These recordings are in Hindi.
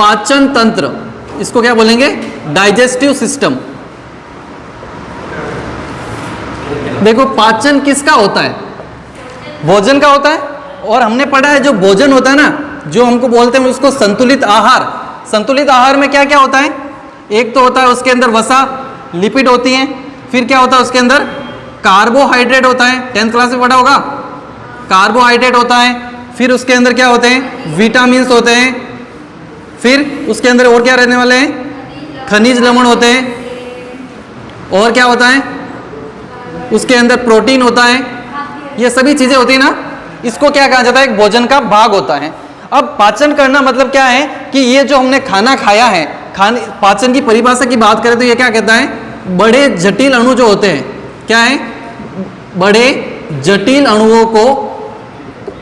पाचन तंत्र, इसको क्या बोलेंगे? Digestive system. देखो पाचन किसका होता है? भोजन का होता है। और हमने पढ़ा है जो भोजन होता है ना, जो हमको बोलते हैं उसको संतुलित आहार। संतुलित आहार में क्या क्या होता है? एक तो होता है उसके अंदर वसा, लिपिड होती हैं, फिर क्या होता है उसके अंदर? कार्बोहाइड्रेट होता है, 10th क्लास में पढ़ा होगा, कार्बोहाइड्रेट होता है। फिर उसके अंदर क्या होते हैं? विटामिन्स होते हैं। फिर उसके अंदर और क्या रहने वाले हैं? खनिज लवण होते हैं। और क्या होता है? उसके अंदर प्रोटीन होता है। ये सभी चीजें होती है ना, इसको क्या कहा जाता है? एक भोजन का भाग होता है। अब पाचन करना मतलब क्या है कि ये जो हमने खाना खाया है, पाचन की परिभाषा की बात करें तो ये क्या कहता है? बड़े जटिल अणु जो होते हैं, क्या है? बड़े जटिल अणुओं को,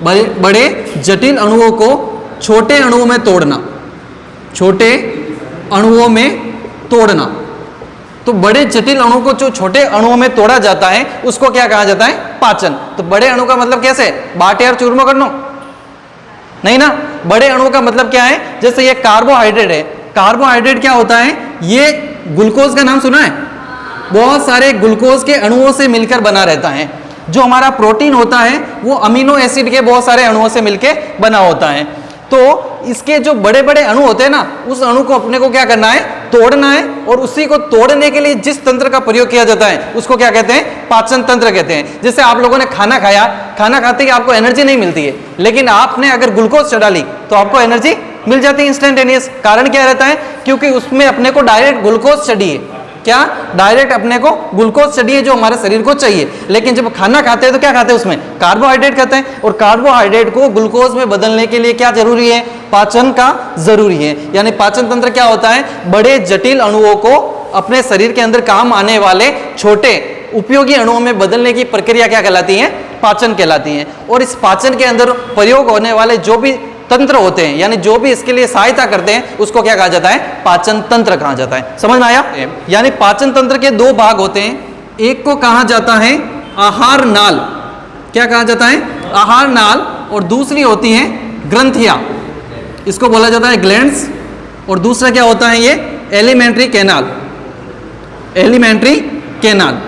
बड़े जटिल अणुओं को छोटे अणुओं में तोड़ना, छोटे अणुओं में तोड़ना। तो बड़े जटिल अणु को जो छोटे अणुओं में तोड़ा जाता है उसको क्या कहा जाता है? पाचन। तो बड़े अणु का मतलब कैसे? बाटे और चूरमा करना नहीं ना। बड़े अणु का मतलब क्या है? जैसे ये कार्बोहाइड्रेट है, कार्बोहाइड्रेट क्या होता है? ये ग्लूकोज का नाम सुना है? बहुत सारे ग्लूकोज के अणुओं से मिलकर बना रहता है। जो हमारा प्रोटीन होता है वो अमीनो एसिड के बहुत सारे अणुओं से मिलकर बना होता है। तो इसके जो बड़े बड़े अणु होते हैं ना, उस अणु को अपने को क्या करना है? तोड़ना है। और उसी को तोड़ने के लिए जिस तंत्र का प्रयोग किया जाता है उसको क्या कहते हैं? पाचन तंत्र कहते हैं। जैसे आप लोगों ने खाना खाया, खाना खाते ही आपको एनर्जी नहीं मिलती है, लेकिन आपने अगर ग्लूकोज चढ़ा ली तो आपको एनर्जी मिल जाती है इंस्टेंटेनियस। कारण क्या रहता है? क्योंकि उसमें अपने को डायरेक्ट ग्लूकोज चढ़ी है। क्या? डायरेक्ट अपने को ग्लूकोज चढ़िए जो हमारे शरीर को चाहिए। लेकिन जब खाना खाते हैं तो क्या खाते हैं? उसमें कार्बोहाइड्रेट खाते हैं। और कार्बोहाइड्रेट को ग्लूकोज में बदलने के लिए क्या जरूरी है? पाचन का जरूरी है। यानी पाचन तंत्र क्या होता है? बड़े जटिल अणुओं को अपने शरीर के अंदर काम आने वाले छोटे उपयोगी अणुओं में बदलने की प्रक्रिया क्या कहलाती है? पाचन कहलाती है। और इस पाचन के अंदर प्रयोग होने वाले जो भी तंत्र होते हैं, यानी जो भी इसके लिए सहायता करते हैं, उसको क्या कहा जाता है? पाचन तंत्र कहा जाता है। समझ में आया? यानी पाचन तंत्र के दो भाग होते हैं। एक को कहा जाता है आहार नाल। क्या कहा जाता है? आहार नाल। और दूसरी होती है ग्रंथियां, इसको बोला जाता है ग्लैंड्स। और दूसरा क्या होता है? ये एलिमेंट्री कैनाल। Alimentary canal.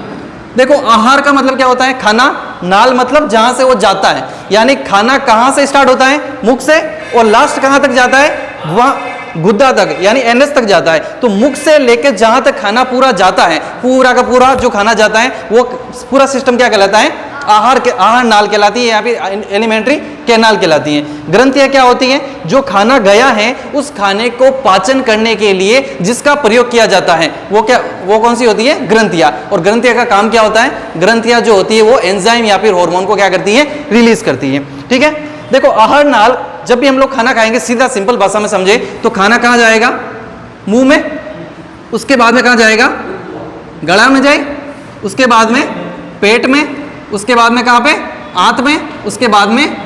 देखो आहार का मतलब क्या होता है? खाना। नाल मतलब जहां से वो जाता है, यानी खाना कहां से स्टार्ट होता है? मुख से। और लास्ट कहां तक जाता है? वह गुद्दा तक, यानी एनएस तक जाता है। तो मुख से लेकर जहां तक खाना पूरा जाता है, पूरा का पूरा जो खाना जाता है वो पूरा सिस्टम क्या कहलाता है? आहार नाल कहलाती है, यहाँ पे एलिमेंट्री कैनाल कहलाती है। ग्रंथियां क्या होती हैं? जो खाना गया है उस खाने को पाचन करने के लिए जिसका प्रयोग किया जाता है वो कौन सी होती है? ग्रंथियां। और ग्रंथियां का काम क्या होता है? ग्रंथियां जो होती है वो एंजाइम या फिर हार्मोन को क्या करती है? रिलीज करती है। ठीक है। देखो आहार नाल, जब भी हम लोग खाना खाएंगे, सीधा सिंपल भाषा में समझे तो खाना कहाँ जाएगा? मुंह में। उसके बाद में कहाँ जाएगा? गला में जाए। उसके बाद में पेट में। उसके बाद में कहाँ पे? आंत में। उसके बाद में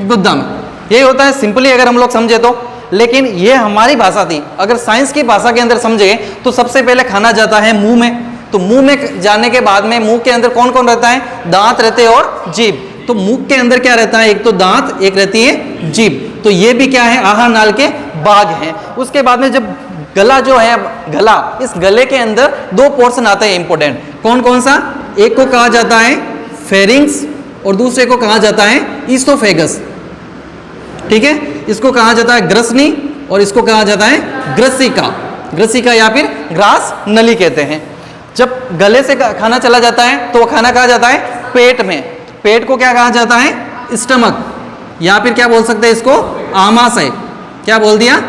गुद्दा में। यही होता है सिंपली अगर हम लोग समझे तो। लेकिन ये हमारी भाषा थी। अगर साइंस की भाषा के अंदर समझे तो सबसे पहले खाना जाता है मुंह में। तो मुंह में जाने के बाद में मुंह के अंदर कौन कौन रहता है? दांत रहते हैं और जीभ। तो मुंह के अंदर क्या रहता है? एक तो दांत, एक रहती है जीभ। तो ये भी क्या है? आहार नाल के भाग हैं। उसके बाद में जब गला जो है, गला, इस गले के अंदर दो पोर्शन आते हैं इंपोर्टेंट। कौन कौन सा? एक को कहा जाता है फेरिंग्स और दूसरे को कहा जाता है ईसोफेगस। ठीक है। इसको कहा जाता है ग्रसनी और इसको कहा जाता है ग्रसिका। ग्रसिका या फिर ग्रास नली कहते हैं। जब गले से खाना चला जाता है तो वो खाना कहा जाता है पेट में। पेट को क्या कहा जाता है? स्टमक, या फिर क्या बोल सकते हैं इसको? आमाशय। क्या बोल दिया?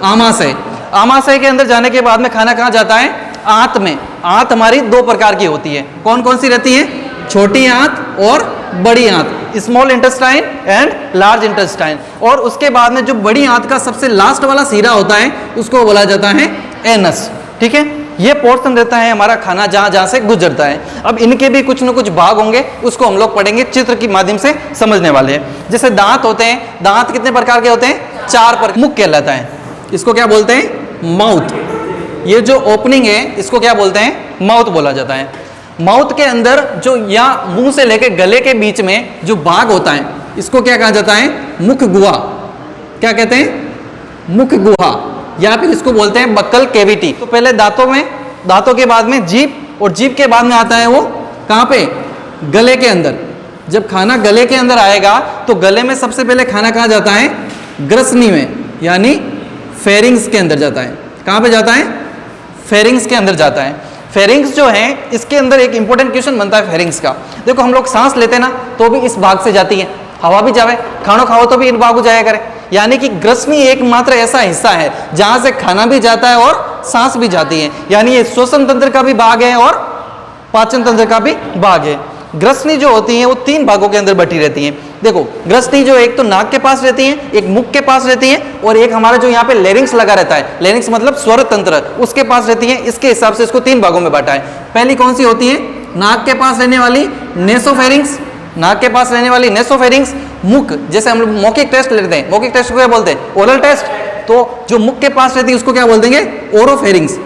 आमाशय। आमाशय के अंदर जाने के बाद में खाना कहाँ जाता है? आंत में। आंत हमारी दो प्रकार की होती है। कौन कौन सी रहती है? छोटी आंत और बड़ी आंत, small intestine and large intestine. और उसके बाद में जो बड़ी आंत का सबसे लास्ट वाला सीरा होता है उसको बोला जाता है एनस। ठीक है। ये पोर्शन रहता है हमारा खाना जहां जहां से गुजरता है। अब इनके भी कुछ न कुछ भाग होंगे, उसको हम लोग पढ़ेंगे, चित्र के माध्यम से समझने वाले हैं। जैसे दांत होते हैं। दांत कितने प्रकार के होते हैं? 4 प्रकार। मुख कहलाता है, इसको क्या बोलते हैं? माउथ। ये जो ओपनिंग है इसको क्या बोलते हैं? माउथ बोला जाता है। माउथ के अंदर जो या मुंह से लेकर गले के बीच में जो भाग होता है इसको क्या कहा जाता है? मुख गुहा। क्या कहते हैं? मुख गुहा। या फिर इसको बोलते हैं बक्कल कैविटी। तो पहले दांतों में, दांतों के बाद में जीभ, और जीभ के बाद में आता है वो कहाँ पे, गले के अंदर। जब खाना गले के अंदर आएगा तो गले में सबसे पहले खाना कहाँ जाता है, ग्रसनी में, यानी फेरिंग्स के अंदर जाता है। कहाँ पे जाता है, फेरिंग्स के अंदर जाता है। फेरिंग्स जो है, इसके अंदर एक इंपॉर्टेंट क्वेश्चन बनता है फेरिंग्स का। देखो हम लोग सांस लेते हैं ना, तो भी इस भाग से जाती है, हवा भी जावे, खाना खाओ तो भी इन भाग को जाया करे। यानी कि ग्रसनी एकमात्र ऐसा हिस्सा है जहां से खाना भी जाता है और सांस भी जाती है। यानी ये श्वसन तंत्र का भी भाग है और पाचन तंत्र का भी भाग है। ग्रसनी जो होती है वो 3 भागों के अंदर बटी रहती हैं। देखो ग्रसनी जो एक तो नाक के पास रहती है, एक मुख के पास रहती है, और एक हमारा जो यहाँ पे लेरिंग्स लगा रहता है, लेरिंग्स मतलब स्वर तंत्र, उसके पास रहती है। इसके हिसाब से इसको 3 भागों में बांटा है। पहली कौन सी होती है, नाक के पास रहने वाली नेसोफेरिंग्स, नाक के पास रहने वाली नेसोफेरिंग्स। मुख, जैसे हम लोग मौखिक टेस्ट लेते हैं, मौखिक टेस्ट को क्या बोलते हैं, ओरल टेस्ट। तो जो मुख के पास रहती है उसको क्या बोल देंगे, ओरोफेरिंग्स,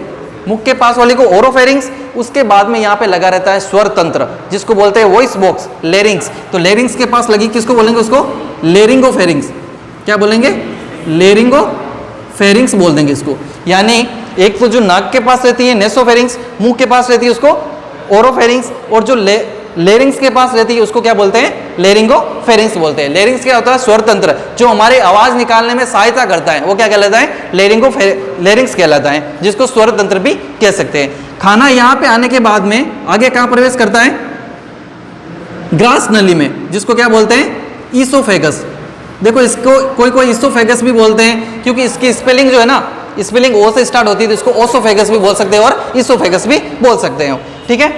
मुख के पास वाली को ओरोफेरिंग्स। उसके बाद में यहाँ पे लगा रहता है स्वर तंत्र, जिसको बोलते हैं वॉइस बॉक्स, लेरिंग्स। तो लेरिंग्स के पास लगी, किसको बोलेंगे, उसको लेरिंगोफेरिंग्स। क्या बोलेंगे, लेरिंगोफेरिंग्स बोल देंगे इसको। यानी एक तो जो नाक के पास रहती है नेसोफेरिंग्स, मुंह के पास रहती है उसको ओरोफेरिंग्स, और जो लेरिंग्स के पास रहती है उसको क्या बोलते हैं, लेरिंगोफेरिंग्स बोलते हैं। लेरिंग्स क्या होता है, स्वर तंत्र, जो हमारे आवाज निकालने में सहायता करता है, वो क्या कहलाता है, लेरिंग्स कहलाता है, जिसको स्वर तंत्र भी कह सकते हैं। खाना यहाँ पे आने के बाद में आगे कहाँ प्रवेश करता है, ग्रास नली में, जिसको क्या बोलते हैं, ईसोफेगस। देखो इसको कोई ईसोफेगस भी बोलते हैं, क्योंकि इसकी स्पेलिंग जो है ना, स्पेलिंग ओ से स्टार्ट होती है, तो इसको ओसोफेगस भी बोल सकते हैं और ईसोफेगस भी बोल सकते हैं। ठीक है,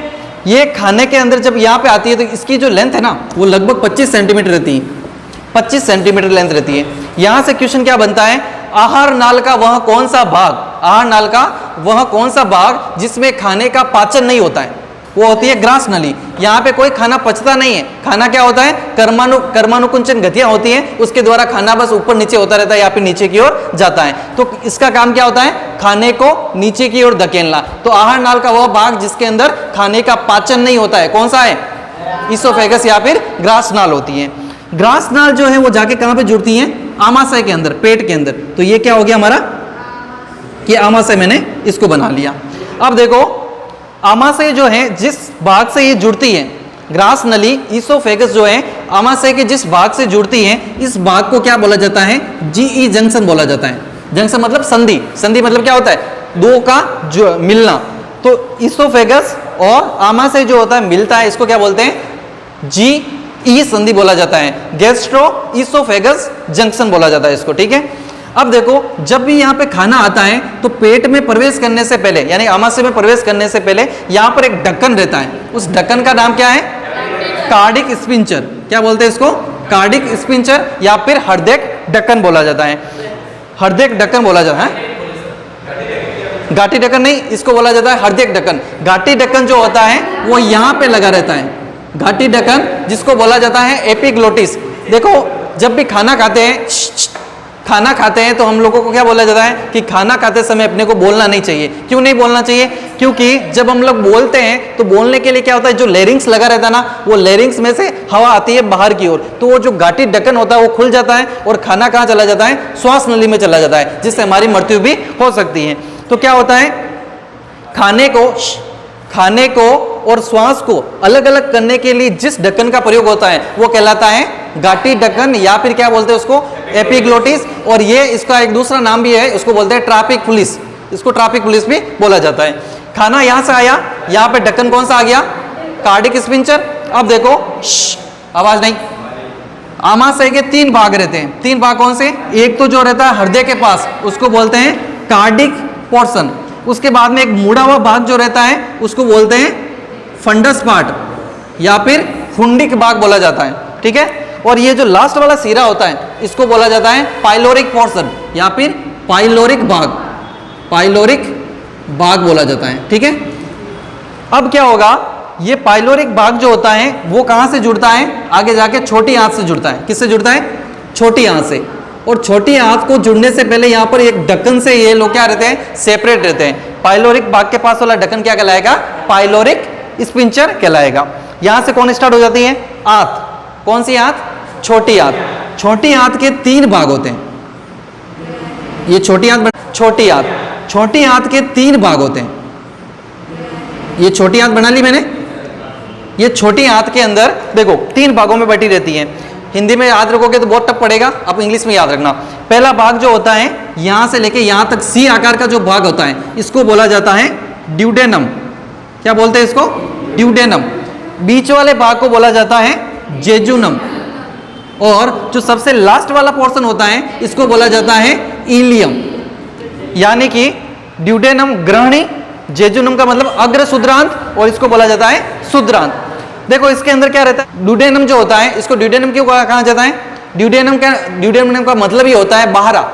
ये खाने के अंदर जब यहाँ पे आती है तो इसकी जो लेंथ है ना, वो लगभग 25 सेंटीमीटर रहती है, 25 सेंटीमीटर लेंथ रहती है। यहाँ से क्वेश्चन क्या बनता है, आहार नाल का वह कौन सा भाग, आहार नाल का वह कौन सा भाग जिसमें खाने का पाचन नहीं होता है, वो होती है ग्रास नली। यहाँ पे कोई खाना पचता नहीं है। खाना क्या होता है, कर्मानुकुंचन गतियां होती हैं, उसके द्वारा खाना बस ऊपर नीचे होता रहता है या फिर नीचे की ओर जाता है। तो इसका काम क्या होता है, खाने को नीचे की ओर धकेलना। तो आहार नाल का वह भाग जिसके अंदर खाने का पाचन नहीं होता है, कौन सा है, ईसोफेगस या फिर ग्रास नाल होती है। ग्रास नाल जो है वो जाके कहाँ पे जुड़ती है, आमाशय के अंदर, पेट के अंदर। तो ये क्या हो गया हमारा, कि आमाशय मैंने इसको बना लिया। अब देखो आमाशय जो है जिस भाग से ये जुड़ती है, ग्रास नली ईसोफेगस जो है आमाशय के जिस भाग से जुड़ती है, इस भाग को क्या बोला जाता है, जीई जंक्शन बोला जाता है। जंक्शन मतलब संधि, संधि मतलब क्या होता है, दो का जो मिलना। तो ईसोफेगस और आमाशय जो होता है मिलता है, इसको क्या बोलते हैं, जीई संधि बोला जाता है, गैस्ट्रो ईसोफेगस जंक्शन बोला जाता है इसको। ठीक है, अब देखो जब भी यहाँ पे खाना आता है तो पेट में प्रवेश करने से पहले, यानी आमाशय में प्रवेश करने से पहले यहाँ पर एक ढक्कन रहता है। उस ढक्कन का नाम क्या है, कार्डिक स्पिंचर। क्या बोलते हैं इसको, कार्डिक स्पिंचर या फिर हृदय ढक्कन बोला जाता है। हृदय ढक्कन बोला जाता है, घाटी ढक्कन नहीं, इसको बोला जाता है हृदय ढक्कन। घाटी ढक्कन जो होता है वो यहाँ पे लगा रहता है, घाटी ढक्कन, जिसको बोला जाता है एपिग्लोटिस। देखो जब भी खाना खाते हैं, खाना खाते हैं तो हम लोगों को क्या बोला जाता है कि खाना खाते समय अपने को बोलना नहीं चाहिए। क्यों नहीं बोलना चाहिए, क्योंकि जब हम लोग बोलते हैं तो बोलने के लिए क्या होता है, जो लेरिंग्स लगा रहता है ना, वो लेरिंग्स में से हवा आती है बाहर की ओर, तो वो जो घाटी ढक्कन होता है वो खुल जाता है और खाना कहाँ चला जाता है, श्वास नली में चला जाता है, जिससे हमारी मृत्यु भी हो सकती है। तो क्या होता है, खाने को और श्वास को अलग अलग करने के लिए जिस ढक्कन का प्रयोग होता है वो कहलाता है घाटी ढक्कन, या फिर क्या बोलते हैं उसको, एपिग्लोटिस। और ये इसका एक दूसरा नाम भी है, उसको बोलते हैं ट्रैफिक पुलिस, इसको ट्रैफिक पुलिस भी बोला जाता है। खाना यहाँ से आया, यहाँ पे ढक्कन कौन सा आ गया, कार्डिक स्पिंचर। अब देखो आवाज नहीं, आमाशय के 3 भाग रहते हैं। 3 भाग कौन से, एक तो जो रहता है हृदय के पास, उसको बोलते हैं कार्डिक पोर्शन। उसके बाद में एक मुड़ा हुआ भाग जो रहता है उसको बोलते हैं फंडस पार्ट या फिर हुंडिक भाग बोला जाता है। ठीक है, और ये जो लास्ट वाला सिरा होता है इसको बोला जाता है पाइलोरिक पोर्शन या फिर पाइलोरिक भाग, पाइलोरिक भाग बोला जाता है। ठीक है, अब क्या होगा, ये पाइलोरिक भाग जो होता है वो कहाँ से जुड़ता है, आगे जाके छोटी आंत से जुड़ता है। किससे जुड़ता है, छोटी आंत से। और छोटी आंत को जुड़ने से पहले यहाँ पर एक ढक्कन से ये लोग क्या रहते हैं, सेपरेट रहते हैं। पाइलोरिक भाग के पास वाला ढक्कन क्या कहलाएगा, पाइलोरिक स्पिंचर कहलाएगा। यहाँ से कौन स्टार्ट हो जाती है, आंत। कौन सी आंत, छोटी आंत। छोटी आंत के 3 भाग होते हैं, ये छोटी आंत, छोटी आंत, छोटी आंत के 3 भाग होते हैं। ये छोटी आंत बना ली मैंने। ये छोटी आंत के अंदर देखो 3 भागों में बटी रहती है। हिंदी में याद रखोगे तो बहुत टफ पड़ेगा, अब इंग्लिश में याद रखना। पहला भाग जो होता है यहां से लेके यहां तक सी आकार का जो भाग होता है इसको बोला जाता है ड्यूडेनम। क्या बोलते हैं इसको? ड्यूडेनम। बीच वाले भाग को बोला जाता है जेजुनम, और जो सबसे लास्ट वाला पोर्शन होता है इसको बोला जाता है इलियम। यानी कि ड्यूडेनम ग्रहणी, जेजुनम का मतलब अग्र शुद्रांत, और इसको बोला जाता है शुद्रांत। देखो इसके अंदर क्या रहता है, ड्यूडेनम जो होता है इसको ड्यूडेनम क्यों कहा जाता है? ड्यूडेनम का मतलब ही होता है 12।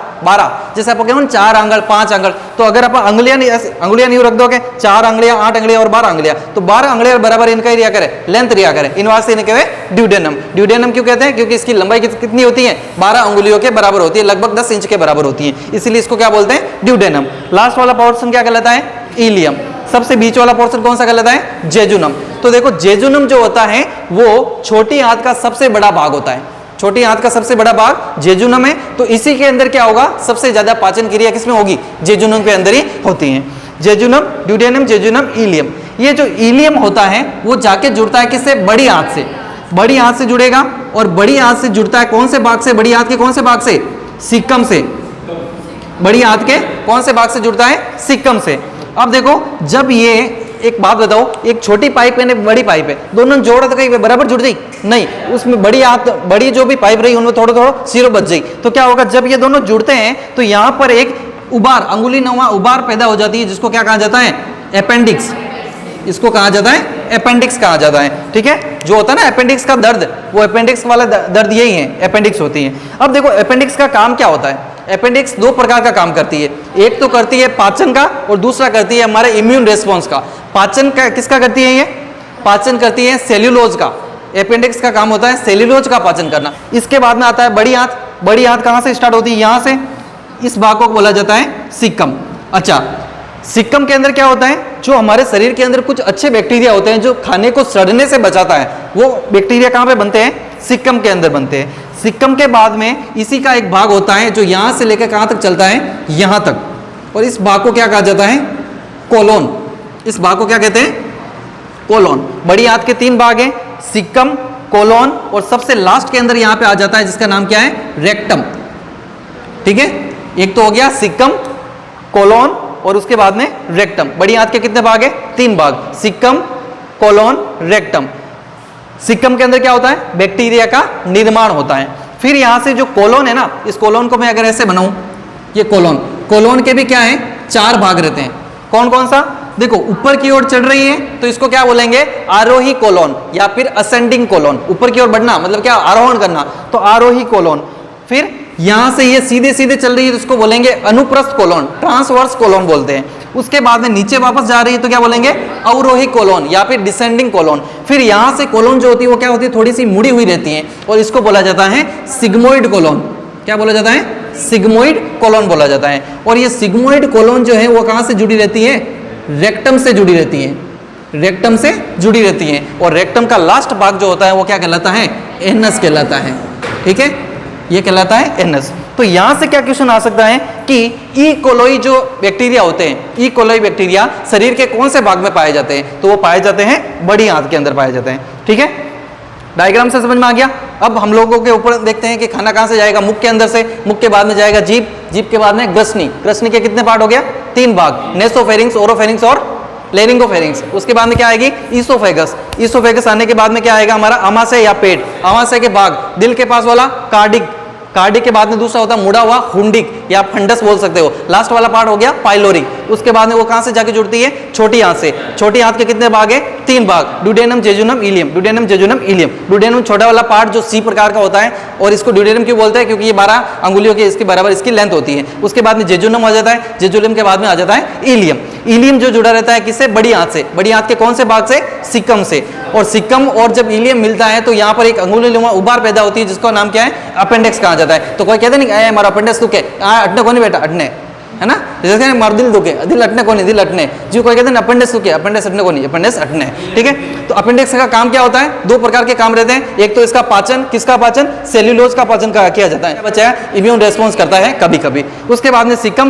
जैसे आप कहते 4 आंगल 5 आंगल, तो अगर आप अंगुलियां नहीं रख दोगे 4 अंगुलियां 8 अंगुलियां और 12 अंगुलियां, तो 12 अंगुलियां बराबर इनका ही रिया करे, लेंथ रिया करे, इन वास्ते इन्हें कहते ड्यूडेनम। ड्यूडेनम क्यों कहते हैं? क्योंकि इसकी लंबाई कितनी होती है? 12 अंगुलियों के बराबर होती है, लगभग 10 इंच के बराबर होती है, इसीलिए इसको क्या बोलते हैं? ड्यूडेनम। लास्ट वाला पोर्शन क्या कहलाता है? इलियम। सबसे बीच वाला पोर्शन कौन सा कहलाता है? जेजुनम। तो देखो जेजुनम जो होता है वो छोटी आंत का सबसे बड़ा भाग होता है। छोटी आंत का सबसे बड़ा भाग जेजुनम है, तो इसी के अंदर क्या होगा? सबसे ज्यादा पाचन क्रिया किसमें होगी? जेजुनम के अंदर ही होती है। Jejunum, duodenum, jejunum, ileum. ये जो इलियम होता है वो जाके जुड़ता है किससे? बड़ी आंत से। बड़ी आंत से जुड़ेगा, और बड़ी आंत से जुड़ता है कौन से भाग से? बड़ी आंत के कौन से भाग से? सिक्कम से। बड़ी आंत के कौन से भाग से जुड़ता है? सिक्कम से। अब देखो जब ये, एक बात बताओ, एक छोटी पाइप है बड़ी पाइप है, दोनों जोड़ा तो कहीं बराबर जुड़ जाई? नहीं, उसमें बड़ी जो भी पाइप रही उनमें थोड़ा सिरो बच जाई। तो क्या होगा? जब ये दोनों जुड़ते हैं तो यहाँ पर एक उबार, अंगुली नुमा उबार पैदा हो जाती है, जिसको क्या कहा जाता है? अपेंडिक्स। इसको कहा जाता है अपेंडिक्स कहा जाता है। ठीक है, जो होता है ना अपेंडिक्स का दर्द, वो अपेंडिक्स वाला दर्द यही है, अपेंडिक्स होती है। अब देखो अपेंडिक्स का काम क्या होता है? अपेंडिक्स 2 प्रकार का काम करती है। एक तो करती है पाचन का, और दूसरा करती है हमारे इम्यून रेस्पॉन्स का। पाचन का किसका करती है? ये पाचन करती है सेल्यूलोज का। अपेंडिक्स का काम होता है सेल्यूलोज का पाचन करना। इसके बाद में आता है बड़ी आंत। बड़ी आंत कहाँ से स्टार्ट होती है? यहाँ से। इस भाग को बोला जाता है सिक्कम। अच्छा, सिक्कम के अंदर क्या होता है? जो हमारे शरीर के अंदर कुछ अच्छे बैक्टीरिया होते हैं जो खाने को सड़ने से बचाता है, वो बैक्टीरिया कहाँ पे बनते हैं? सिक्कम के अंदर बनते हैं। सिक्कम के बाद में इसी का एक भाग होता है जो यहाँ से लेकर कहाँ तक चलता है? यहाँ तक, और इस भाग को क्या कहा जाता है? कोलोन। इस भाग को क्या कहते हैं? कोलोन। बड़ी आंत के 3 भाग हैं, सिक्कम, कोलोन, और सबसे लास्ट के अंदर यहाँ पे आ जाता है जिसका नाम क्या है? रेक्टम। ठीक है, एक तो हो गया सिक्कम, कोलोन, और उसके बाद में रेक्टम। बड़ी आंत के कितने भाग है? 3 भाग, सिक्कम, कोलोन, रेक्टम। सिक्कम के अंदर क्या होता है? बैक्टीरिया का निर्माण होता है। फिर यहां से जो कोलोन है ना, इस कोलोन को मैं अगर ऐसे बनाऊं, ये कोलोन, कोलोन के भी क्या है? 4 भाग रहते हैं। कौन कौन सा? देखो ऊपर की ओर चढ़ रही है तो इसको क्या बोलेंगे? आरोही कोलोन, या फिर असेंडिंग कोलोन। ऊपर की ओर बढ़ना मतलब क्या? आरोहण करना, तो आरोही कोलोन। फिर यहां से ये सीधे सीधे चल रही है तो इसको बोलेंगे अनुप्रस्थ कोलोन, ट्रांसवर्स कोलोन बोलते हैं। उसके बाद में नीचे वापस जा रही है तो क्या बोलेंगे? अवरोही कोलोन, या फिर डिसेंडिंग कोलोन। फिर यहां से कोलोन जो होती है वो क्या होती है? थोड़ी सी मुड़ी हुई रहती है, और इसको बोला जाता है सिग्मोइड कोलोन। क्या बोला जाता है? सिग्मोइड कोलोन बोला जाता है। और ये सिग्मोइड कोलोन जो है वो कहां से जुड़ी रहती है? रेक्टम से जुड़ी रहती है। रेक्टम से जुड़ी रहती है, और रेक्टम का लास्ट भाग जो होता है वो क्या कहलाता है? एनस कहलाता है। ठीक है, ये कहलाता है एनस। तो यहां से क्या क्वेश्चन आ सकता है कि ई कोलोई जो बैक्टीरिया होते हैं, ई कोलोई बैक्टीरिया शरीर के कौन से भाग में पाए जाते हैं? तो वो पाए जाते हैं बड़ी आंत के अंदर पाए जाते हैं। ठीक है, डायग्राम से समझ में आ गया। अब हम लोगों के ऊपर देखते हैं कि खाना कहां से जाएगा? मुख के अंदर से। मुख के बाद में जाएगा जीभ, जीभ के बाद में ग्रसनी। ग्रसनी के कितने पार्ट हो गया? 3 भाग, नेसोफेरिंग्स, ओरोफेरिंग्स और लेरिंगोफेरिंग्स। उसके बाद में क्या आएगी? ईसोफेगस। ईसोफेगस आने के बाद में क्या आएगा? हमारा आमाशय या पेट। आमाशय के भाग, दिल के पास वाला कार्डिक। कार्डिक के बाद में दूसरा होता है मुड़ा हुआ हुंडिक, या फंडस बोल सकते हो। लास्ट वाला पार्ट हो गया पाइलोरी। उसके बाद में वो कहां से जाके जुड़ती है? छोटी आंत से। छोटी आंत के कितने भाग है? 3 भाग, duodenum, jejunum, ileum. Duodenum, jejunum, ileum. Duodenum छोटा वाला पार्ट जो सी प्रकार का होता है, और इसको ड्यूडेनम क्यों बोलते हैं? क्योंकि ये 12 अंगुलियों के इसके बराबर इसकी लेंथ होती है। उसके बाद में जेजुनम आ जाता है, जेजुनम के बाद में आ जाता है इलियम। इलियम जो जुड़ा रहता है किससे? बड़ी आंत से। बड़ी आंत के कौन से भाग से? सिक्कम से। और सिक्कम और जब इलियम मिलता है तो यहाँ पर एक अंगुली नुमा उबार पैदा होती है, जिसका नाम क्या है? अपेंडिक्स कहा जाता है। तो कोई कहते नहीं हमारा अपेंडिक्स तो क्या अटने को नहीं बेटा, अटने है ना, जैसे मार दिल दुखे, दिल अटने को नहीं, दिल अटने जो कोई कहते हैं अपेंडिक्स दुखे, अपेंडिक्स अटने को नहीं, अपेंडिक्स अटने। ठीक है, तो अपेंडिक्स का काम क्या होता है, दो प्रकार के काम रहते हैं, एक तो इसका पाचन, किसका पाचन, सेल्यूलोज का पाचन किया जाता है, बच्चा इम्यून रेस्पॉन्स करता है कभी कभी। उसके बाद में सीकम